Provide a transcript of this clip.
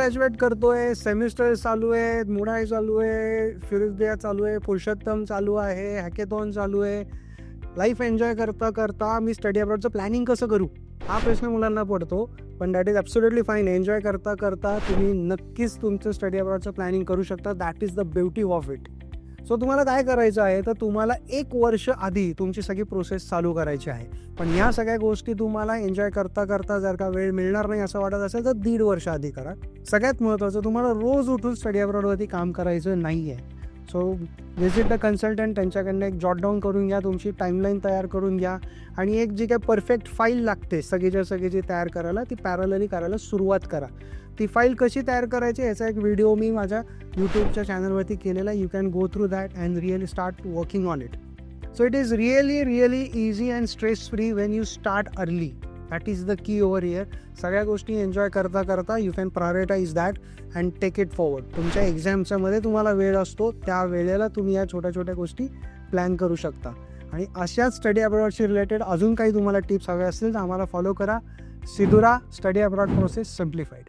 Graduate करतोय, semester चालू आहे, मुडाय चालू आहे, फिरोजदिया चालू आहे, पुरुषोत्तम चालू आहे, हॅकेथॉन चालू आहे. लाईफ एन्जॉय करता करता मी स्टडी अब्रॉडचं प्लॅनिंग कसं करू हा प्रश्न मुलांना पडतो. पण that is absolutely fine. Enjoy करता करता तुम्ही नक्कीच तुमचं स्टडी अब्रॉडचं प्लॅनिंग करू शकता. That is the beauty of it. So तुम्हाला काय करायचं आहे तर तुम्हाला 1 वर्ष आधी तुमची सगळी प्रोसेस चालू करायची आहे. पण ह्या सगळ्या गोष्टी तुम्हाला एन्जॉय करता करता जर का वेळ मिळणार नाही असं वाटत असेल तर 1.5 वर्ष आधी करा. सगळ्यात महत्त्वाचं तुम्हाला रोज उठून स्टडी अब्रॉडवरती काम करायचं नाही आहे. सो व्हिजिट द कन्सल्टंट, त्यांच्याकडनं एक जॉट डाऊन करून घ्या, तुमची टाईमलाईन तयार करून घ्या आणि एक जी काही परफेक्ट फाईल लागते सगळीच्या सगळी तयार करायला ती पॅरलली करायला सुरुवात करा. ती फाईल कशी तयार करायची याचा एक व्हिडिओ मी माझ्या यूट्यूबच्या चॅनलवरती केलेला आहे. You can go through that and really start working on it. So it is really easy and stress free when you start early. That is the key over here. सगळ्या गोष्टी एन्जॉय करता करता you can prioritise that and take it forward. तुमच्या एक्झामच्या मध्ये तुम्हाला वेळ असतो त्या वेळेला तुम्ही या छोट्या छोट्या गोष्टी प्लॅन करू शकता. आणि अशाच स्टडी अब्रॉडशी रिलेटेड अजून काही तुम्हाला टिप्स हवे असतील तर आम्हाला फॉलो करा. सिधुरा स्टडी अब्रॉड प्रोसेस सिम्प्लिफाईड.